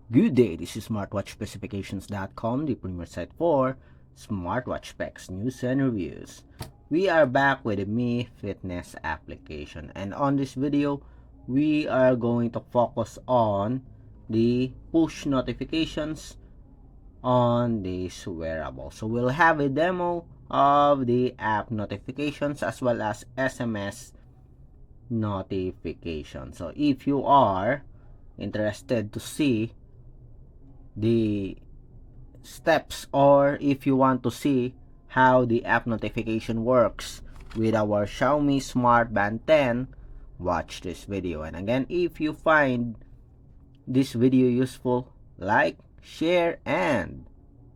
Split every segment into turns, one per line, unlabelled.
Good day, this is smartwatchspecifications.com, the premier site for smartwatch specs, news, and reviews. We are back with the Mi Fitness application, and on this video, we are going to focus on the push notifications on this wearable. So we'll have a demo of the app notifications as well as SMS notification. So if you are interested to see the steps, or if you want to see how the app notification works with our Xiaomi Smart Band 10, watch this video. And again, if you find this video useful, like, share, and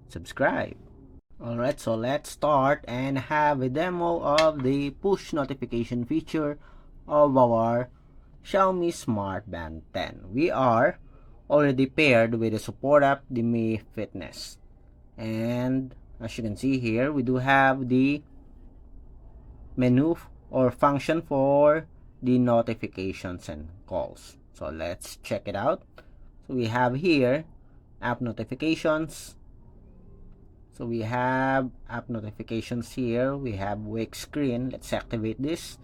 subscribe. Alright, so let's start and have a demo of the push notification feature of our Xiaomi Smart Band 10. We are already paired with the support app, the Mi Fitness. And as you can see here, we do have the menu or function for the notifications and calls. So let's check it out. So we have here app notifications. So we have app notifications here. We have wake screen. Let's activate this.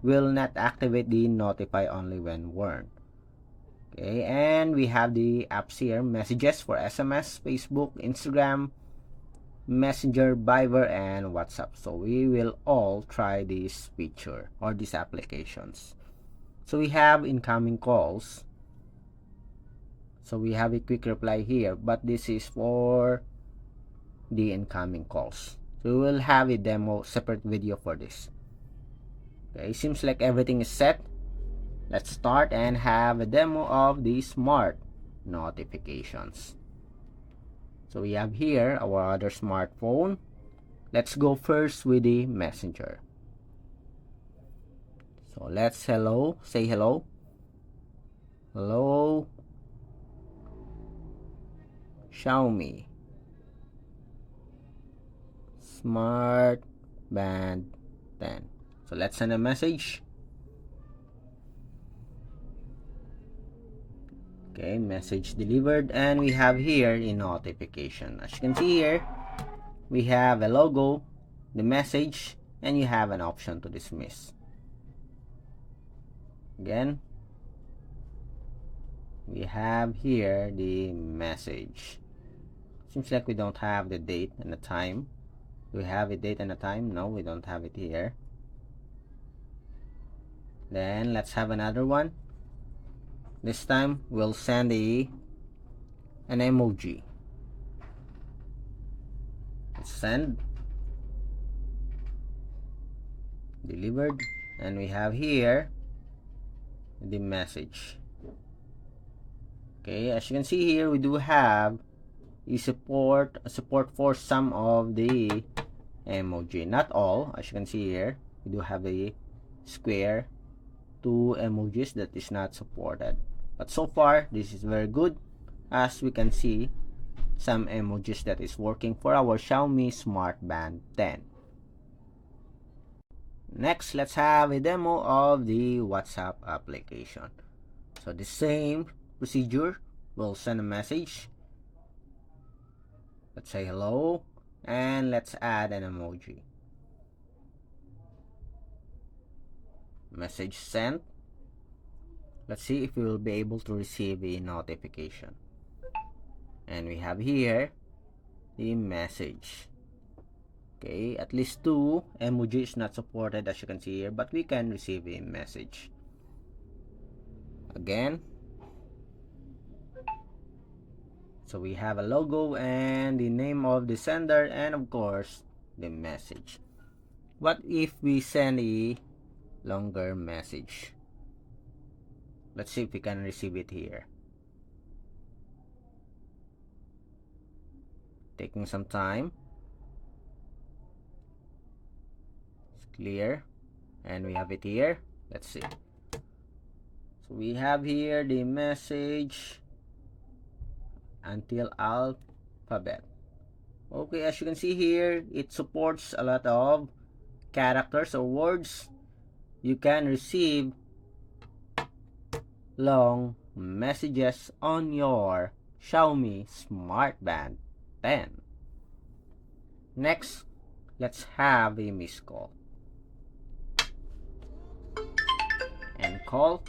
Will not activate the notify only when worn. Okay, and we have the apps here, messages for SMS, Facebook, Instagram, Messenger, Viber, and WhatsApp. So we will all try this feature or these applications. So we have incoming calls. So we have a quick reply here, but this is for the incoming calls. So we will have a demo separate video for this. Okay, seems like everything is set. Let's start and have a demo of the smart notifications. So we have here our other smartphone. Let's go first with the messenger. So let's say hello. Hello, Xiaomi Smart Band 10. So let's send a message. Okay, message delivered, and we have here a notification. As you can see here, we have a logo, the message, and you have an option to dismiss. Again, we have here the message. Seems like we don't have the date and the time. Do we have a date and a time? No, we don't have it here. Then let's have another one. This time we'll send an emoji. Let's send. Delivered. And we have here the message. Okay, as you can see here, we do have a support for some of the emoji. Not all. As you can see here, we do have a square, 2 emojis that is not supported. But so far, this is very good, as we can see some emojis that is working for our Xiaomi Smart Band 10. Next, let's have a demo of the WhatsApp application. So the same procedure, we'll send a message. Let's say hello, and let's add an emoji. Message sent. Let's see if we will be able to receive a notification. And we have here the message. Okay, at least 2 emoji is not supported, as you can see here, but we can receive a message. Again, so we have a logo and the name of the sender, and of course the message. What if we send a longer message? Let's see if we can receive it here. Taking some time. It's clear. And we have it here. Let's see. So we have here the message until alphabet. Okay, as you can see here, it supports a lot of characters or words. You can receive long messages on your Xiaomi Smart Band 10. Next, let's have a missed call. And call.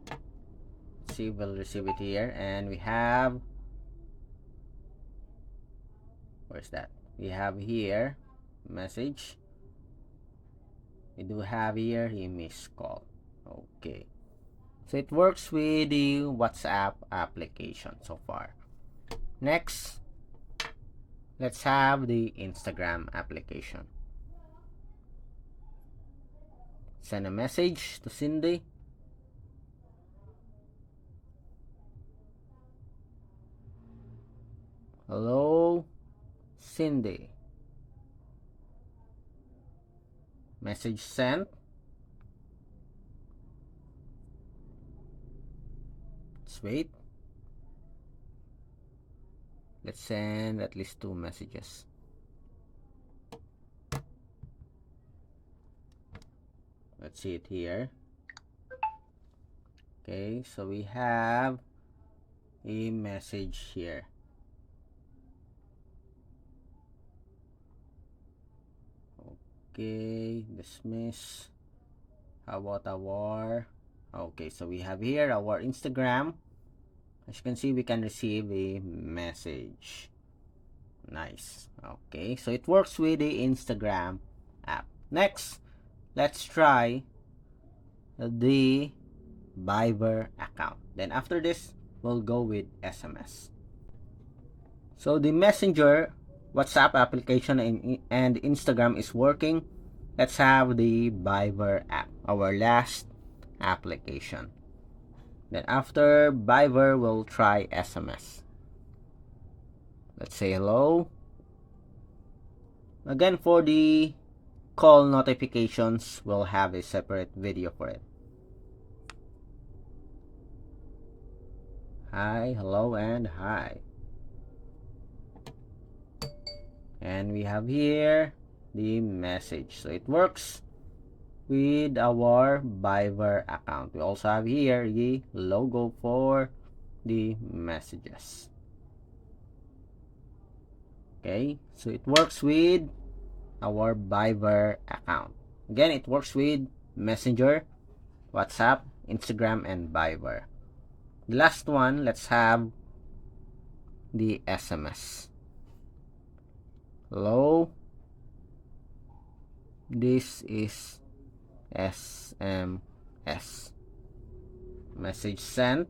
Let's see, we'll receive it here. And we have, where's that? We have here message. We do have here a missed call. Okay. So it works with the WhatsApp application so far. Next, let's have the Instagram application. Send a message to Cindy. Hello, Cindy. Message sent. Let's wait. Let's send at least 2 messages. Let's see it here. Okay, so we have a message here. Okay, dismiss. How about our... Okay, so we have here our Instagram. As you can see, we can receive a message. Nice. Okay, so it works with the Instagram app. Next, let's try the Viber account. Then after this, we'll go with SMS. So the Messenger, WhatsApp application, and Instagram is working. Let's have the Viber app, our last application. Then after Viber, we'll try SMS. Let's say hello. Again, for the call notifications, we'll have a separate video for it. Hi, hello, and hi. And we have here the message. So it works with our Viber account. We also have here the logo for the messages. Okay, so it works with our Viber account. Again, it works with Messenger, WhatsApp, Instagram, and Viber. The last one, let's have the SMS. Hello, this is SMS. Message sent.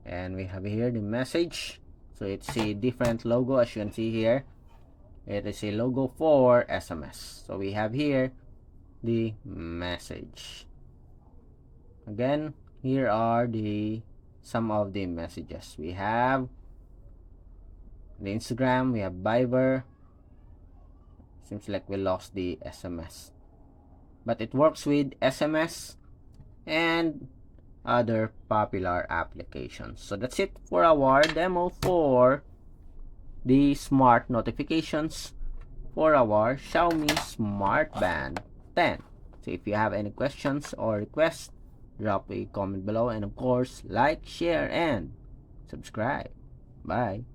And we have here the message. So it's a different logo, as you can see here. It is a logo for SMS. So we have here the message. Again, here are some of the messages. We have the Instagram, we have Viber. Seems like we lost the SMS. But it works with SMS and other popular applications. So that's it for our demo for the smart notifications for our Xiaomi Smart Band 10. So if you have any questions or requests, drop a comment below, and of course, like, share, and subscribe. Bye.